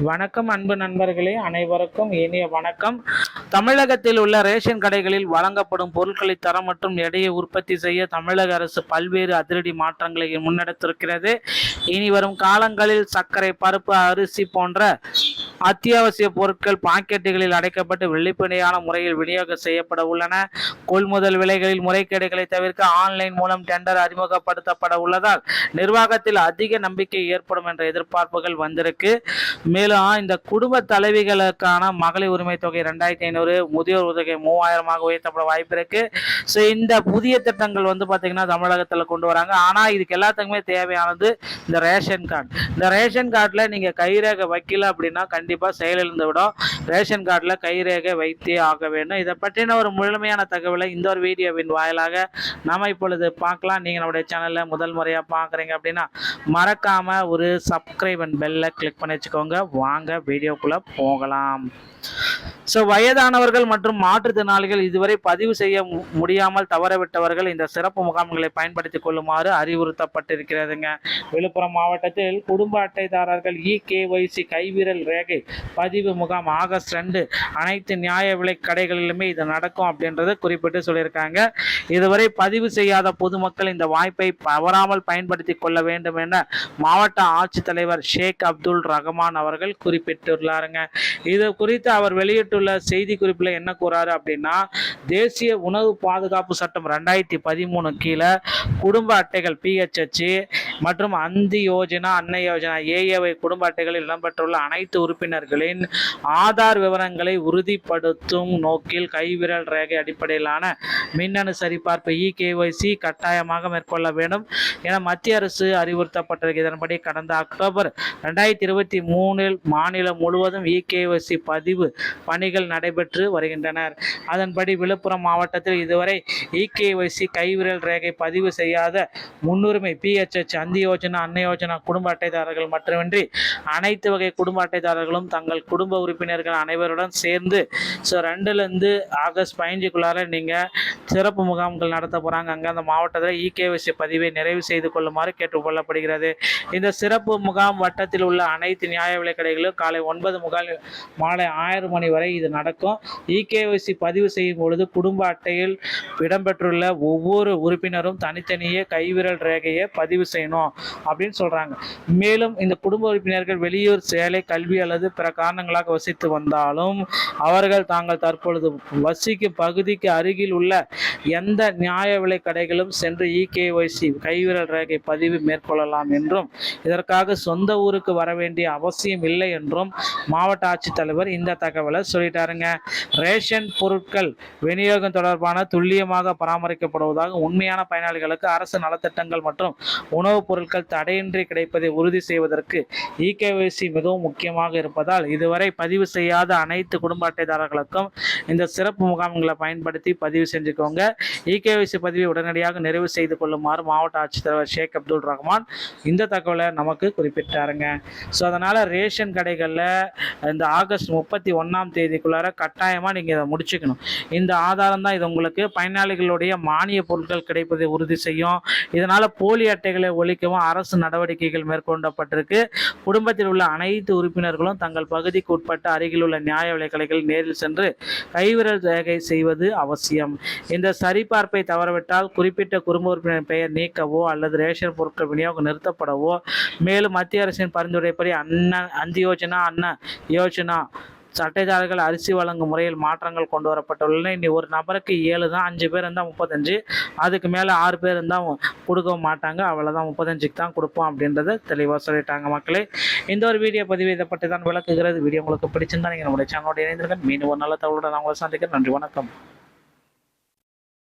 வணக்கம் அன்பு நண்பர்களே, அனைவருக்கும் இனிய வணக்கம். தமிழகத்தில் உள்ள ரேஷன் கடைகளில் வழங்கப்படும் பொருட்களை தரம் மற்றும் எடையை உற்பத்தி செய்ய தமிழக அரசு பல்வேறு அதிரடி மாற்றங்களை முன்னெடுத்திருக்கிறது. இனி வரும் காலங்களில் சர்க்கரை, பருப்பு, அரிசி போன்ற அத்தியாவசிய பொருட்கள் பாக்கெட்டுகளில் அடைக்கப்பட்டு வெளிப்படையான முறையில் விநியோகம் செய்யப்பட உள்ளன. கொள்முதல் விலைகளில் முறைகேடுகளை தவிர்க்க ஆன்லைன் மூலம் டெண்டர் அறிமுகப்படுத்தப்பட உள்ளதால் நிர்வாகத்தில் அதிக நம்பிக்கை ஏற்படும் என்ற எதிர்பார்ப்புகள் வந்திருக்கு. மேலும் இந்த குடும்ப தலைவிகளுக்கான மகளிர் உரிமை தொகை 2500, முதியோர் உதவி 3000 உயர்த்தப்பட வாய்ப்பு இருக்கு. ஸோ இந்த புதிய திட்டங்கள் பார்த்தீங்கன்னா தமிழகத்தில் கொண்டு வராங்க. ஆனால் இதுக்கு எல்லாத்துக்குமே தேவையானது இந்த ரேஷன் கார்டு. இந்த ரேஷன் கார்டில் நீங்கள் கைரேகை வைக்கல அப்படின்னா கண்டிப்பாக செயலிழந்து விடும். ரேஷன் கார்டில் கைரேகை வைத்தே ஆக வேண்டும். இதை பற்றின ஒரு முழுமையான தகவலை இந்த ஒரு வீடியோவின் வாயிலாக நாம் இப்பொழுது பார்க்கலாம். நீங்கள் நம்முடைய சேனலில் முதல் முறையாக பார்க்குறீங்க அப்படின்னா மறக்காமல் ஒரு சப்ஸ்கிரைப் அண்ட் பெல்லை கிளிக் பண்ணி வச்சுக்கோங்க. வாங்க வீடியோக்குள்ளே போகலாம். ஸோ வயதானவர்கள் மற்றும் மாற்றுத்திறனாளிகள் இதுவரை பதிவு செய்ய முடியாமல் தவறவிட்டவர்கள் இந்த சிறப்பு முகாம்களை பயன்படுத்திக் கொள்ளுமாறு அறிவுறுத்தப்பட்டிருக்கிறதுங்க. விழுப்புரம் மாவட்டத்தில் குடும்ப அட்டைதாரர்கள் EKYC கைவிரல் ரேகை பதிவு முகாம் ஆகஸ்ட் 2 அனைத்து நியாய விலை கடைகளிலுமே இது நடக்கும் அப்படின்றத குறிப்பிட்டு சொல்லியிருக்காங்க. இதுவரை பதிவு செய்யாத பொதுமக்கள் இந்த வாய்ப்பை தவறாமல் பயன்படுத்தி கொள்ள வேண்டும் என மாவட்ட ஆட்சித்தலைவர் ஷேக் அப்துல் ரஹ்மான் அவர்கள் குறிப்பிட்டுள்ளாருங்க. இது குறித்து அவர் வெளியிட்டுள்ள செய்தி குறிப்பில் என்ன கூறாரு அப்படின்னா, தேசிய உணவு பாதுகாப்பு சட்டம் 2013 கீழே குடும்ப அட்டைகள் PHH மற்றும் அந்தி யோஜனா, அன்னை யோஜனா AAY குடும்ப அட்டைகளில் இடம்பெற்றுள்ள அனைத்து உறுப்பினர்களின் ஆதார் விவரங்களை உறுதிப்படுத்தும் நோக்கில் கைவிரல் ரேகை அடிப்படையிலான மின்னணு சரிபார்ப்பு EKYC கட்டாயமாக மேற்கொள்ள வேண்டும் என மத்திய அரசு அறிவுறுத்தப்பட்டிருக்கு. இதன்படி கடந்த அக்டோபர் 2023 மாநிலம் முழுவதும் EKYC பதிவு பணிகள் நடைபெற்று வருகின்றனர். அதன்படி விழுப்புரம் மாவட்டத்தில் இதுவரை EKYC கைவிரல் ரேகை பதிவு செய்யாத முன்னுரிமை PHH, அந்தி யோஜனா, அன்னை யோஜனா குடும்ப அட்டைதாரர்கள் மட்டுமின்றி அனைத்து வகை குடும்ப அட்டைதாரர்களும் தங்கள் குடும்ப உறுப்பினர்கள் அனைவருடன் சேர்ந்து 2 ஆகஸ்ட் 15 நீங்கள் சிறப்பு முகாம்கள் நடத்த போகிறாங்க. அங்கே அந்த மாவட்டத்தில் EKYC பதிவை நிறைவு செய்து கொள்ளுமாறு கேட்டுக்கொள்ளப்படுகிறது. இந்த சிறப்பு முகாம் வட்டத்தில் உள்ள அனைத்து நியாய விலை கடைகளிலும் காலை 9 முதல் மாலை 1000 மணி வரை இது நடக்கும். EKYC பதிவு செய்யும் பொழுது குடும்ப அட்டையில் இடம்பெற்றுள்ள ஒவ்வொரு உறுப்பினரும் தனித்தனியே கைவிரல் ரேகையை பதிவு செய்யணும் அப்படின்னு சொல்றாங்க. மேலும் இந்த குடும்ப உறுப்பினர்கள் வெளியூர், சேலை, கல்வி அல்லது பிற காரணங்களாக வசித்து வந்தாலும் அவர்கள் தாங்கள் தற்பொழுது வசிக்கும் பகுதிக்கு அருகில் உள்ள எந்த நியாய விலை கடைகளும் சென்று EKYC கைவிரல் ரேகை பதிவு மேற்கொள்ளலாம் என்றும் இதற்காக சொந்த ஊருக்கு வர வேண்டிய அவசியம் இல்லை என்றும் மாவட்ட ஆட்சித்தலைவர் இந்த தகவலை சொல்லிட்டாருங்க. ரேஷன் பொருட்கள் விநியோகம் தொடர்பான துல்லியமாக பராமரிக்கப்படுவதாக உண்மையான பயனாளிகளுக்கு அரசு நலத்திட்டங்கள் மற்றும் உணவுப் பொருட்கள் தடையின்றி கிடைப்பதை உறுதி செய்வதற்கு EKYC மிகவும் முக்கியமாக இருப்பதால் இதுவரை பதிவு செய்யாத அனைத்து குடும்ப அட்டைதாரர்களுக்கும் இந்த சிறப்பு முகாம்களை பயன்படுத்தி பதிவு செஞ்சுக்கோங்க. EKYC பதிவை உடனடியாக நிறைவு செய்து கொள்ளுமாறு மாவட்ட ஆட்சித்தலைவர் ஷேக் அப்துல் ரஹ்மான் இந்த தகவலை நமக்கு குறிப்பிட்டாருங்க. ஸோ அதனால் ரேஷன் கடைகளில் இந்த ஆகஸ்ட் 31 கட்டாயமாக நீங்கள் இதை முடிச்சுக்கணும். இந்த ஆதாரம் தான் இது உங்களுக்கு பயனாளிகளுடைய மானிய பொருட்கள் கிடைப்பதை உறுதி செய்யும். இதனால் போலி அட்டைகளை ஒழிக்கவும் அரசு நடவடிக்கைகள் மேற்கொள்ளப்பட்டிருக்கு. குடும்பத்தில் உள்ள அனைத்து உறுப்பினர்களும் தங்கள் பகுதிக்கு உட்பட்ட அருகில் உள்ள நியாய விலை கடைகள் நேரில் சென்று கைவிரல் ரேகை செய்வது அவசியம். இந்த சரிபார்ப்பை தவறவிட்டால் குறிப்பிட்ட குடும்ப உறுப்பினர் பெயர் நீக்கவோ அல்லது ரேஷன் பொருட்கள் விநியோகம் நிறுத்தப்படவோ, மேலும் மத்திய அரசின் பரிந்துரைப்படி அந்தி யோஜனா, அன்ன யோஜனா அட்டைதாரர்கள் அரிசி வழங்கும் முறையில் மாற்றங்கள் கொண்டு வரப்பட்டுள்ளன. இனி ஒரு நபருக்கு 7 தான், 5 பேர் இருந்தால் 35, அதுக்கு மேலே 6 பேர் இருந்தால் கொடுக்கவும் மாட்டாங்க. அவ்வளோதான், 35க்கு தான் கொடுப்போம் அப்படின்றத தெளிவாக சொல்லிட்டாங்க. மக்களே, இந்த ஒரு வீடியோ பதிவு இதை பற்றி தான் விளக்குகிறது. வீடியோ உங்களுக்கு பிடிச்சிருந்தா நீங்கள் நம்முடைய சேனலோட இணைந்திருக்க மீண்டும் ஒரு நல்ல தகவலுடன் நான் உங்களை சந்திக்கிறேன். நன்றி, வணக்கம்.